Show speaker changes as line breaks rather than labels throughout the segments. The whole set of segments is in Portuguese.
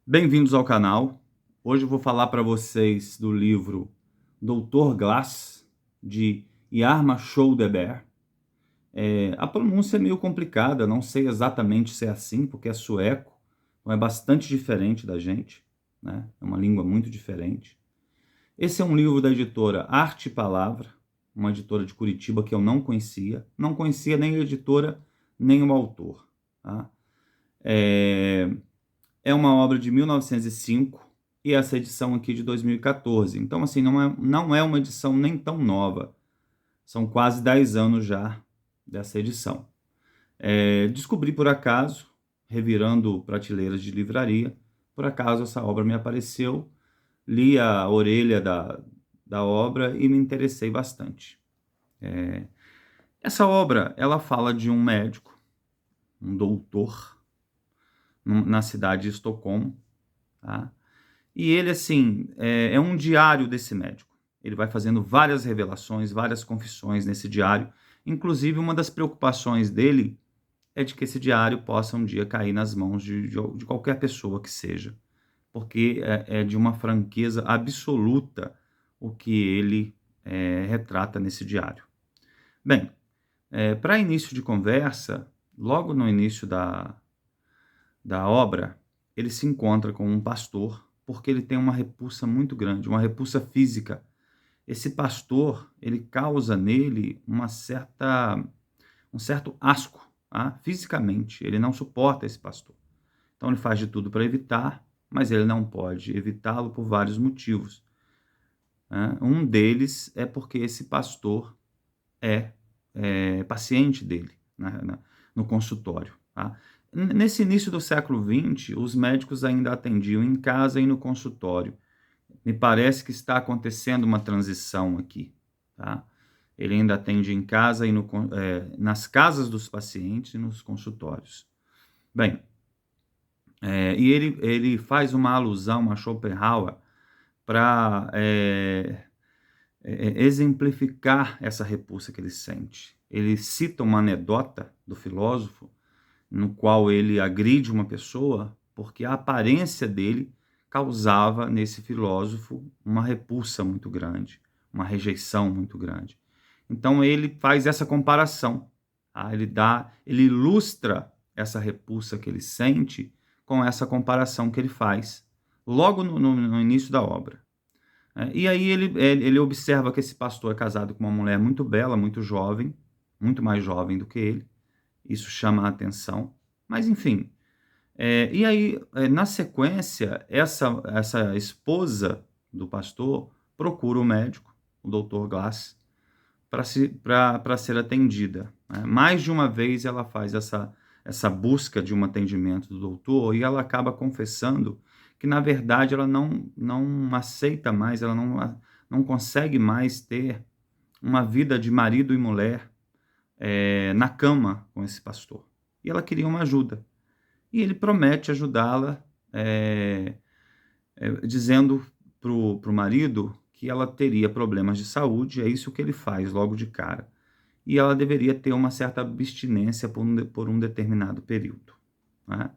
Bem-vindos ao canal. Hoje eu vou falar para vocês do livro Doutor Glass, de Yarma Schoudeber. A pronúncia é meio complicada, não sei exatamente se é assim, porque é sueco, então é bastante diferente da gente, né? É uma língua muito diferente. Esse é um livro da editora Arte e Palavra, uma editora de Curitiba que eu não conhecia nem a editora nem o autor, tá? É, É uma obra de 1905 e essa edição aqui de 2014. Então, assim, não é uma edição nem tão nova. São quase 10 anos já dessa edição. Descobri por acaso, revirando prateleiras de livraria, por acaso essa obra me apareceu, li a orelha da obra e me interessei bastante. Essa obra, ela fala de um médico, um doutor, na cidade de Estocolmo, tá? E ele, assim, é um diário desse médico. Ele vai fazendo várias revelações, várias confissões nesse diário. Inclusive, uma das preocupações dele é de que esse diário possa um dia cair nas mãos de qualquer pessoa que seja, porque é de uma franqueza absoluta o que ele retrata nesse diário. Bem, para início de conversa, logo no início da obra, ele se encontra com um pastor, porque ele tem uma repulsa muito grande, uma repulsa física. Esse pastor, ele causa nele um certo asco, tá? Fisicamente. Ele não suporta esse pastor. Então ele faz de tudo para evitar, mas ele não pode evitá-lo por vários motivos, né? Um deles é porque esse pastor é, paciente dele, no consultório, tá? Nesse início do século XX, os médicos ainda atendiam em casa e no consultório. Me parece que está acontecendo uma transição aqui, tá? Ele ainda atende em casa e nas casas dos pacientes e nos consultórios. Bem, e ele faz uma alusão a Schopenhauer para exemplificar essa repulsa que ele sente. Ele cita uma anedota do filósofo no qual ele agride uma pessoa porque a aparência dele causava nesse filósofo uma repulsa muito grande, uma rejeição muito grande. Então ele faz essa comparação, tá? Ele ilustra essa repulsa que ele sente com essa comparação que ele faz logo no início da obra. E aí ele observa que esse pastor é casado com uma mulher muito bela, muito jovem, muito mais jovem do que ele. Isso chama a atenção. Mas, enfim. E aí, na sequência, essa esposa do pastor procura o médico, o doutor Glass, para ser atendida, né? Mais de uma vez ela faz essa busca de um atendimento do doutor e ela acaba confessando que, na verdade, ela não aceita mais, ela não consegue mais ter uma vida de marido e mulher na cama com esse pastor. E ela queria uma ajuda. E ele promete ajudá-la, dizendo para o marido que ela teria problemas de saúde, é isso que ele faz logo de cara. E ela deveria ter uma certa abstinência por um determinado período, né?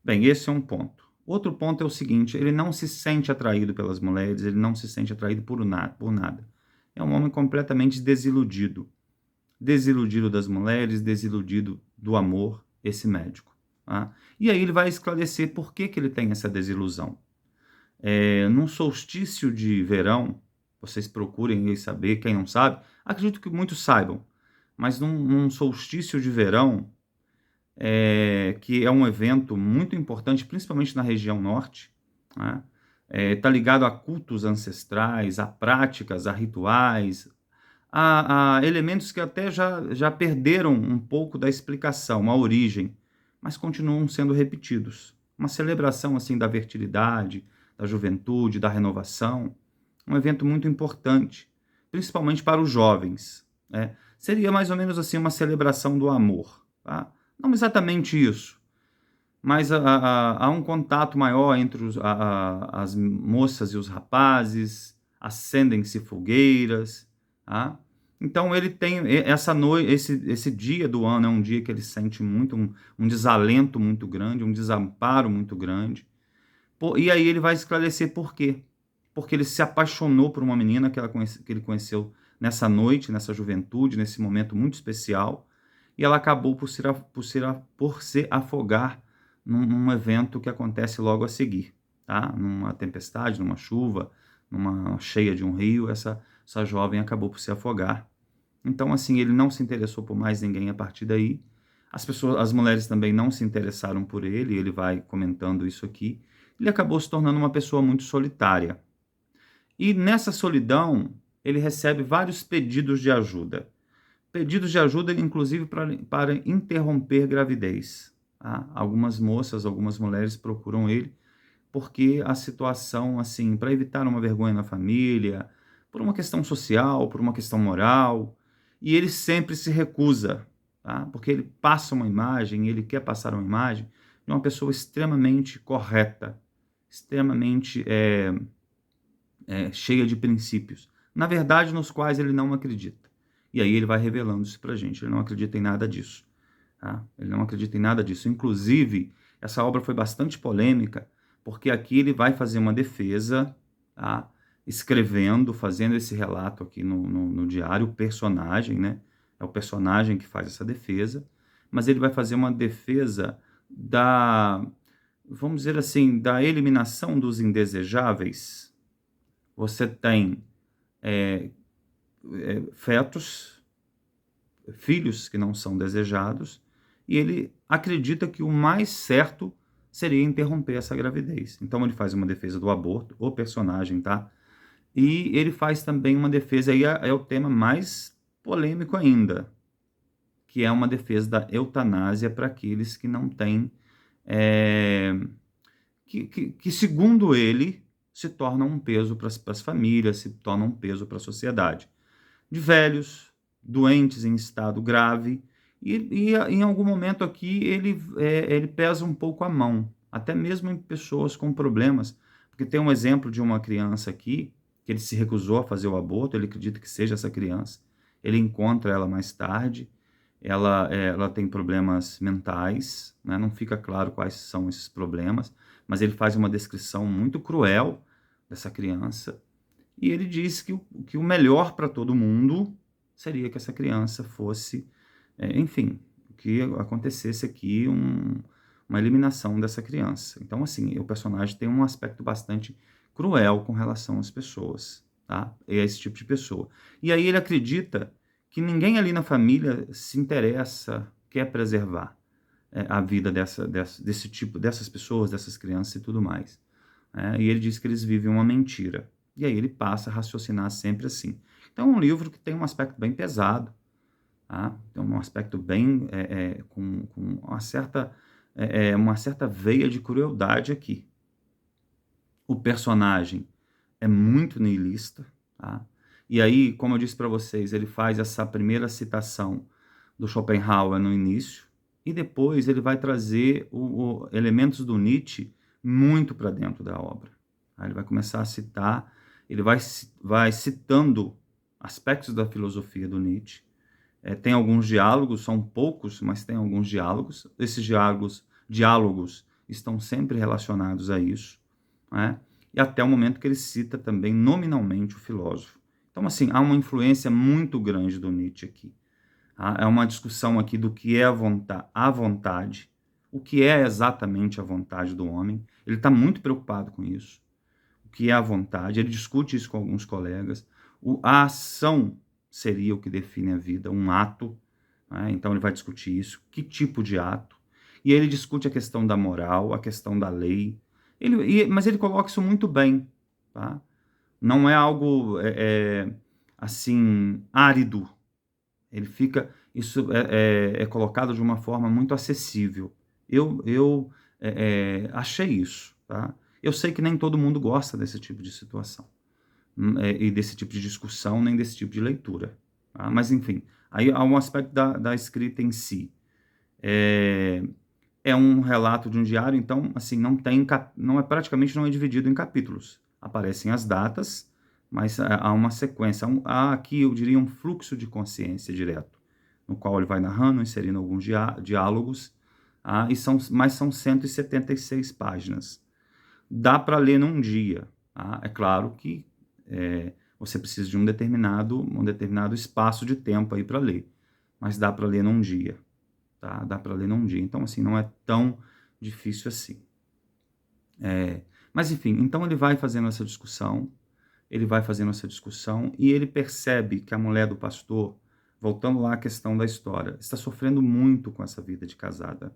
Bem, esse é um ponto. Outro ponto é o seguinte: ele não se sente atraído pelas mulheres, ele não se sente atraído por nada. É um homem completamente desiludido. Desiludido das mulheres, desiludido do amor, esse médico, tá? E aí ele vai esclarecer por que ele tem essa desilusão. Num solstício de verão, vocês procurem aí saber, quem não sabe, acredito que muitos saibam, mas num solstício de verão, que é um evento muito importante, principalmente na região norte, né? Está ligado a cultos ancestrais, a práticas, a rituais, a elementos que até já perderam um pouco da explicação, a origem, mas continuam sendo repetidos. Uma celebração assim da fertilidade, da juventude, da renovação, um evento muito importante, principalmente para os jovens, né? Seria mais ou menos assim uma celebração do amor, tá? Não exatamente isso, mas há um contato maior entre as moças e os rapazes, acendem-se fogueiras, tá? Então ele tem essa noite, esse dia do ano é um dia que ele sente muito um desalento muito grande, um desamparo muito grande, E aí ele vai esclarecer por quê. Porque ele se apaixonou por uma menina que ele conheceu nessa noite, nessa juventude, nesse momento muito especial, e ela acabou por se afogar num evento que acontece logo a seguir, tá? Numa tempestade, numa chuva, numa cheia de um rio, essa jovem acabou por se afogar. Então, assim, ele não se interessou por mais ninguém a partir daí. As mulheres também não se interessaram por ele, ele vai comentando isso aqui. Ele acabou se tornando uma pessoa muito solitária. E nessa solidão, ele recebe vários pedidos de ajuda. Pedidos de ajuda, inclusive, para interromper gravidez. Tá? Algumas moças, algumas mulheres procuram ele porque a situação, assim, para evitar uma vergonha na família, por uma questão social, por uma questão moral, e ele sempre se recusa, tá? Porque ele passa uma imagem, ele quer passar uma imagem de uma pessoa extremamente correta, extremamente cheia de princípios, na verdade, nos quais ele não acredita. E aí ele vai revelando isso pra gente, ele não acredita em nada disso. Tá? Ele não acredita em nada disso. Inclusive, essa obra foi bastante polêmica, porque aqui ele vai fazer uma defesa, tá? Fazendo esse relato aqui no diário, o personagem, né? É o personagem que faz essa defesa, mas ele vai fazer uma defesa vamos dizer assim, da eliminação dos indesejáveis. Você tem fetos, filhos que não são desejados, e ele acredita que o mais certo seria interromper essa gravidez. Então ele faz uma defesa do aborto, o personagem, tá? E ele faz também uma defesa, aí é o tema mais polêmico ainda, que é uma defesa da eutanásia para aqueles que não têm, que segundo ele, se tornam um peso para as famílias, se tornam um peso para a sociedade. De velhos, doentes em estado grave, e em algum momento aqui ele pesa um pouco a mão, até mesmo em pessoas com problemas, porque tem um exemplo de uma criança aqui, que ele se recusou a fazer o aborto, ele acredita que seja essa criança, ele encontra ela mais tarde, ela tem problemas mentais, né? Não fica claro quais são esses problemas, mas ele faz uma descrição muito cruel dessa criança, e ele diz que o melhor para todo mundo seria que essa criança fosse, enfim, que acontecesse aqui uma eliminação dessa criança. Então, assim, o personagem tem um aspecto bastante cruel com relação às pessoas, tá? E a esse tipo de pessoa. E aí ele acredita que ninguém ali na família se interessa, quer preservar a vida desse tipo, dessas pessoas, dessas crianças e tudo mais. E ele diz que eles vivem uma mentira. E aí ele passa a raciocinar sempre assim. Então é um livro que tem um aspecto bem pesado, tá? Tem um aspecto bem com uma certa veia de crueldade aqui. O personagem é muito niilista, tá? E aí, como eu disse para vocês, ele faz essa primeira citação do Schopenhauer no início, e depois ele vai trazer elementos do Nietzsche muito para dentro da obra. Aí ele vai começar a citar, ele vai citando aspectos da filosofia do Nietzsche. Tem alguns diálogos, são poucos, mas tem alguns diálogos. Esses diálogos estão sempre relacionados a isso, né? E até o momento que ele cita também nominalmente o filósofo. Então, assim, há uma influência muito grande do Nietzsche aqui. É uma discussão aqui do que é a vontade, o que é exatamente a vontade do homem. Ele está muito preocupado com isso. O que é a vontade, ele discute isso com alguns colegas. A ação seria o que define a vida, um ato, né? Então ele vai discutir isso, que tipo de ato. E ele discute a questão da moral, a questão da lei. Mas ele coloca isso muito bem, tá? Não é algo assim árido. Isso é colocado de uma forma muito acessível. Eu achei isso, tá? Eu sei que nem todo mundo gosta desse tipo de situação, e desse tipo de discussão, nem desse tipo de leitura, tá? Mas, enfim, aí há um aspecto da escrita em si. É um relato de um diário, então, assim, praticamente não é dividido em capítulos. Aparecem as datas, mas há uma sequência. Há aqui, eu diria, um fluxo de consciência direto, no qual ele vai narrando, inserindo alguns diálogos, mas são 176 páginas. dá para ler num dia. Tá? É claro que você precisa de um determinado espaço de tempo aí para ler, mas dá para ler num dia. Tá? Dá para ler num dia. Então, assim, não é tão difícil assim. Mas, enfim, então ele vai fazendo essa discussão, e ele percebe que a mulher do pastor, voltando lá à questão da história, está sofrendo muito com essa vida de casada.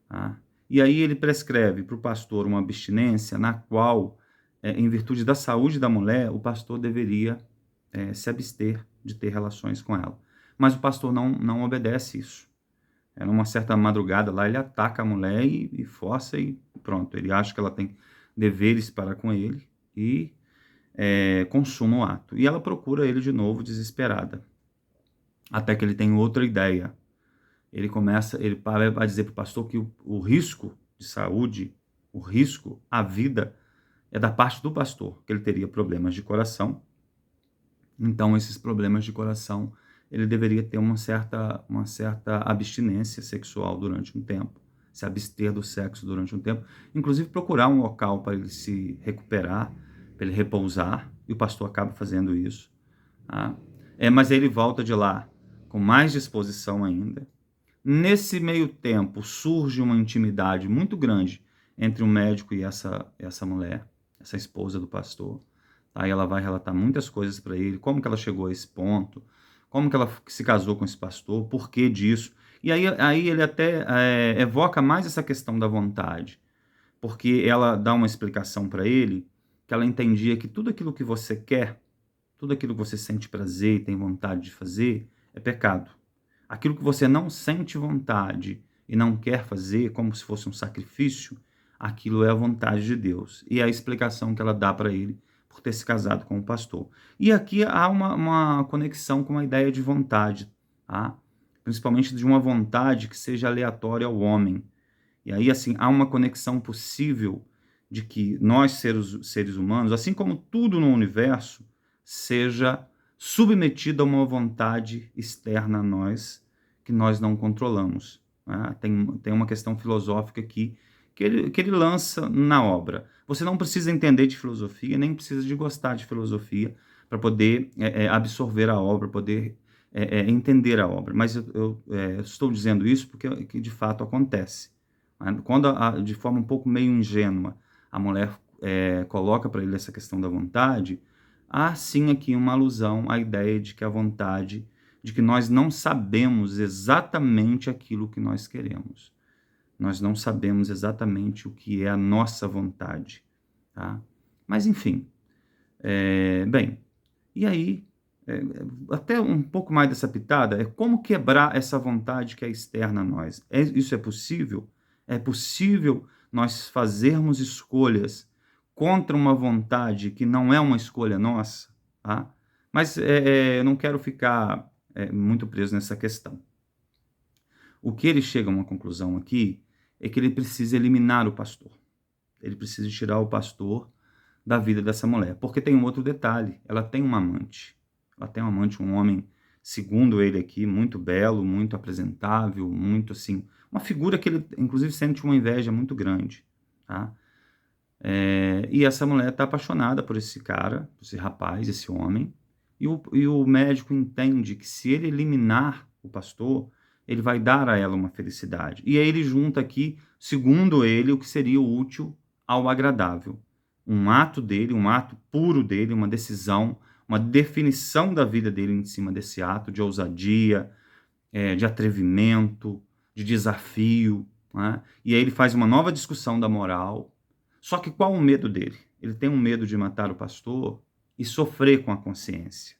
Tá? E aí ele prescreve para o pastor uma abstinência na qual, em virtude da saúde da mulher, o pastor deveria se abster de ter relações com ela. Mas o pastor não obedece isso. Numa certa madrugada lá, ele ataca a mulher e força e pronto. Ele acha que ela tem deveres para com ele e consuma o ato. E ela procura ele de novo, desesperada. Até que ele tem outra ideia. Ele para a dizer para o pastor que o risco de saúde, o risco à vida, é da parte do pastor, que ele teria problemas de coração. Então, esses problemas de coração, ele deveria ter uma certa abstinência sexual durante um tempo, se abster do sexo durante um tempo, inclusive procurar um local para ele se recuperar, para ele repousar, e o pastor acaba fazendo isso. Tá? Mas ele volta de lá com mais disposição ainda. Nesse meio tempo, surge uma intimidade muito grande entre o médico e essa mulher, essa esposa do pastor. Aí ela vai relatar muitas coisas para ele, como que ela chegou a esse ponto, como que ela se casou com esse pastor, por que disso. E aí ele até evoca mais essa questão da vontade, porque ela dá uma explicação para ele que ela entendia que tudo aquilo que você quer, tudo aquilo que você sente prazer e tem vontade de fazer, é pecado. Aquilo que você não sente vontade e não quer fazer, como se fosse um sacrifício, aquilo é a vontade de Deus. E é a explicação que ela dá para ele por ter se casado com o pastor. E aqui há uma conexão com a ideia de vontade, tá? Principalmente de uma vontade que seja aleatória ao homem. E aí, assim, há uma conexão possível de que nós, seres humanos, assim como tudo no universo, seja submetido a uma vontade externa a nós, que nós não controlamos. Né? Tem uma questão filosófica aqui que ele lança na obra. Você não precisa entender de filosofia, nem precisa de gostar de filosofia para poder absorver a obra, poder entender a obra. Mas eu estou dizendo isso porque que de fato acontece. Quando, de forma um pouco meio ingênua, a mulher coloca para ele essa questão da vontade, há sim aqui uma alusão à ideia de que a vontade, de que nós não sabemos exatamente aquilo que nós queremos. Nós não sabemos exatamente o que é a nossa vontade. Tá? Mas, enfim. Bem, e aí, até um pouco mais dessa pitada, é como quebrar essa vontade que é externa a nós. Isso é possível? É possível nós fazermos escolhas contra uma vontade que não é uma escolha nossa? Tá? Mas eu não quero ficar muito preso nessa questão. O que ele chega a uma conclusão aqui é que ele precisa eliminar o pastor. Ele precisa tirar o pastor da vida dessa mulher. Porque tem um outro detalhe, ela tem uma amante. Ela tem um amante, um homem, segundo ele aqui, muito belo, muito apresentável, muito assim, uma figura que ele, inclusive, sente uma inveja muito grande. Tá? E essa mulher está apaixonada por esse cara, por esse rapaz, esse homem, e o médico entende que se ele eliminar o pastor, ele vai dar a ela uma felicidade. E aí ele junta aqui, segundo ele, o que seria o útil ao agradável. Um ato dele, um ato puro dele, uma decisão, uma definição da vida dele em cima desse ato de ousadia, de atrevimento, de desafio. Né? E aí ele faz uma nova discussão da moral. Só que qual o medo dele? Ele tem um medo de matar o pastor e sofrer com a consciência.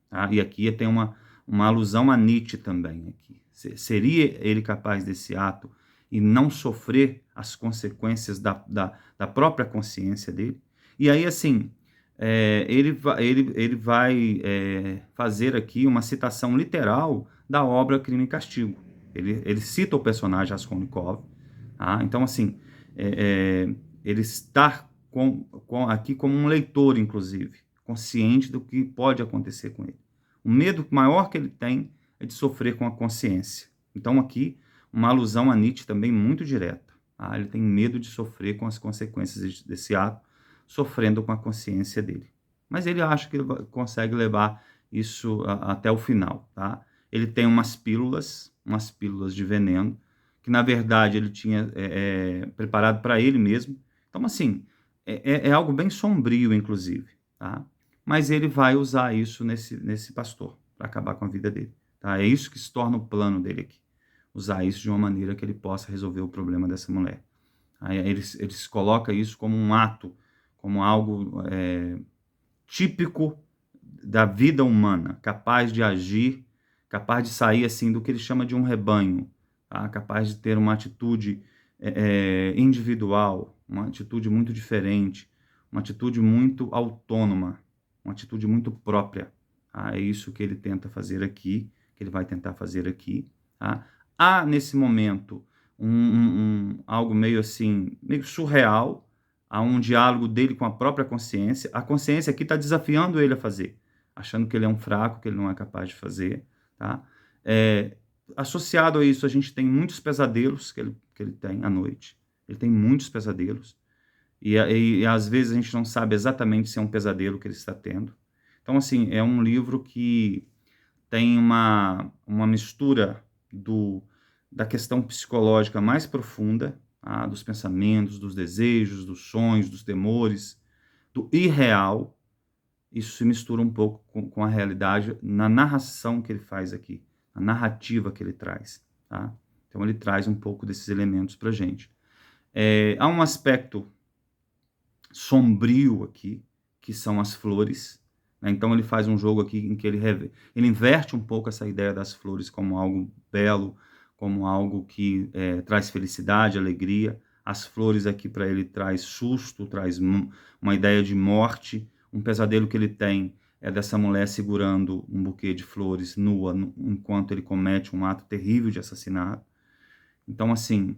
Tá? E aqui tem uma alusão a Nietzsche também. Aqui. Seria ele capaz desse ato e não sofrer as consequências da própria consciência dele? E aí, assim, ele vai fazer aqui uma citação literal da obra Crime e Castigo. Ele cita o personagem Raskolnikov. Tá? Então, assim, ele está aqui como um leitor, inclusive, consciente do que pode acontecer com ele. O medo maior que ele tem é de sofrer com a consciência. Então, aqui, uma alusão a Nietzsche também muito direta. Tá? Ele tem medo de sofrer com as consequências desse ato, sofrendo com a consciência dele. Mas ele acha que ele consegue levar isso até o final, tá? Ele tem umas pílulas de veneno, que na verdade ele tinha preparado para ele mesmo. Então, assim, é algo bem sombrio, inclusive, tá? Mas ele vai usar isso nesse pastor, para acabar com a vida dele, tá? É isso que se torna o plano dele aqui. Usar isso de uma maneira que ele possa resolver o problema dessa mulher. Aí eles colocam isso como um ato, como algo típico da vida humana, capaz de agir, capaz de sair assim do que ele chama de um rebanho, tá? Capaz de ter uma atitude individual, uma atitude muito diferente, uma atitude muito autônoma, uma atitude muito própria. Tá? É isso que ele tenta fazer aqui, que ele vai tentar fazer aqui. Tá? Há nesse momento algo meio assim, meio surreal. Há um diálogo dele com a própria consciência. A consciência aqui está desafiando ele a fazer, achando que ele é um fraco, que ele não é capaz de fazer. Tá? Associado a isso, a gente tem muitos pesadelos que ele tem à noite. Ele tem muitos pesadelos. E às vezes a gente não sabe exatamente se é um pesadelo que ele está tendo. Então, assim, é um livro que tem uma mistura da questão psicológica mais profunda, tá? Dos pensamentos, dos desejos, dos sonhos, dos temores, do irreal. Isso se mistura um pouco com a realidade na narração que ele faz aqui, na narrativa que ele traz. Tá? Então ele traz um pouco desses elementos para a gente. Há um aspecto sombrio aqui, que são as flores. Né? Então ele faz um jogo aqui em que ele inverte um pouco essa ideia das flores como algo belo, como algo que traz felicidade, alegria. As flores aqui para ele traz susto, traz uma ideia de morte. Um pesadelo que ele tem é dessa mulher segurando um buquê de flores nua, enquanto ele comete um ato terrível de assassinato. Então, assim,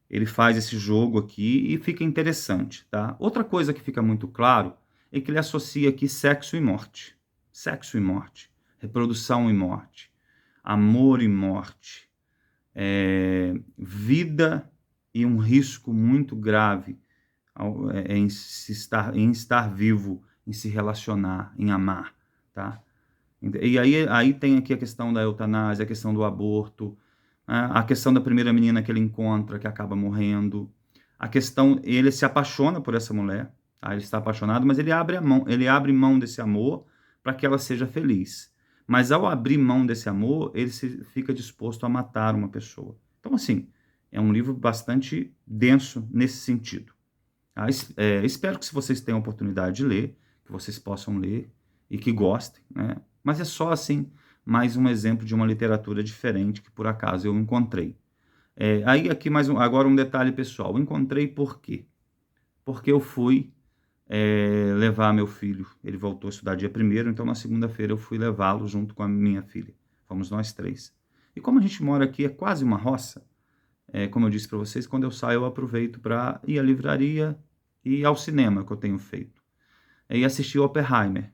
ele faz esse jogo aqui e fica interessante, tá? Outra coisa que fica muito claro é que ele associa aqui sexo e morte. Sexo e morte. Reprodução e morte. Amor e morte. Vida e um risco muito grave em estar vivo, em se relacionar, em amar, tá? E aí tem aqui a questão da eutanásia, a questão do aborto, a questão da primeira menina que ele encontra, que acaba morrendo, a questão, ele se apaixona por essa mulher, tá? Ele está apaixonado, mas ele abre mão desse amor para que ela seja feliz. Mas ao abrir mão desse amor, ele fica disposto a matar uma pessoa. Então, assim, é um livro bastante denso nesse sentido. Espero que se vocês tenham a oportunidade de ler, que vocês possam ler e que gostem, né? Mas é só assim, mais um exemplo de uma literatura diferente que por acaso eu encontrei. Aí aqui agora um detalhe pessoal, eu encontrei por quê? Porque eu fui levar meu filho, ele voltou a estudar dia 1º, então na segunda-feira eu fui levá-lo junto com a minha filha, fomos nós 3. E como a gente mora aqui, é quase uma roça, como eu disse para vocês, quando eu saio eu aproveito para ir à livraria e ao cinema, que eu tenho feito. E assistir Oppenheimer,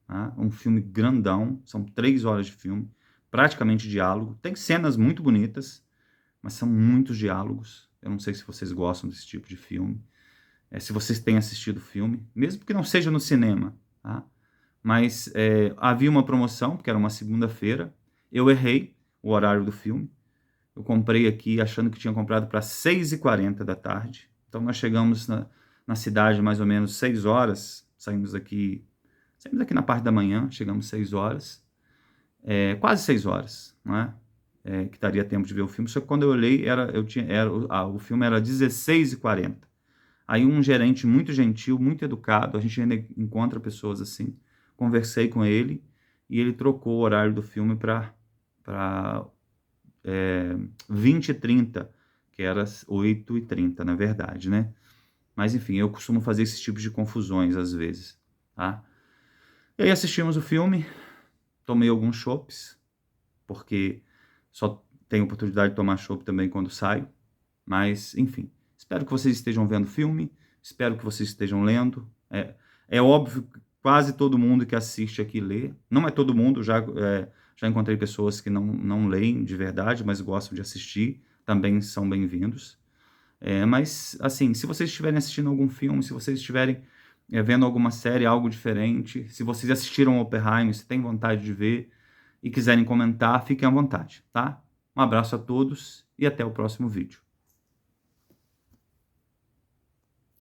tá? Um filme grandão, são 3 horas de filme, praticamente diálogo, tem cenas muito bonitas, mas são muitos diálogos. Eu não sei se vocês gostam desse tipo de filme, se vocês têm assistido o filme, mesmo que não seja no cinema, tá? Mas havia uma promoção, porque era uma segunda-feira, eu errei o horário do filme, eu comprei aqui achando que tinha comprado para 6h40 da tarde, então nós chegamos na cidade mais ou menos 6 horas, saímos aqui na parte da manhã, chegamos 6 horas, quase 6 horas, não é? Que daria tempo de ver o filme, só que quando eu olhei, o filme era 16h40. Aí um gerente muito gentil, muito educado, a gente ainda encontra pessoas assim, conversei com ele e ele trocou o horário do filme para 20h30, que era 8h30, na verdade, né? Mas enfim, eu costumo fazer esses tipos de confusões às vezes, tá? E aí assistimos o filme, tomei alguns chopes, porque só tenho oportunidade de tomar chopp também quando saio, mas enfim, espero que vocês estejam vendo o filme, espero que vocês estejam lendo, é óbvio que quase todo mundo que assiste aqui lê, não é todo mundo, já encontrei pessoas que não leem de verdade, mas gostam de assistir, também são bem-vindos. Mas, assim, se vocês estiverem assistindo algum filme, se vocês estiverem vendo alguma série, algo diferente, se vocês assistiram Oppenheimer, se têm vontade de ver e quiserem comentar, fiquem à vontade, tá? Um abraço a todos e até o próximo vídeo.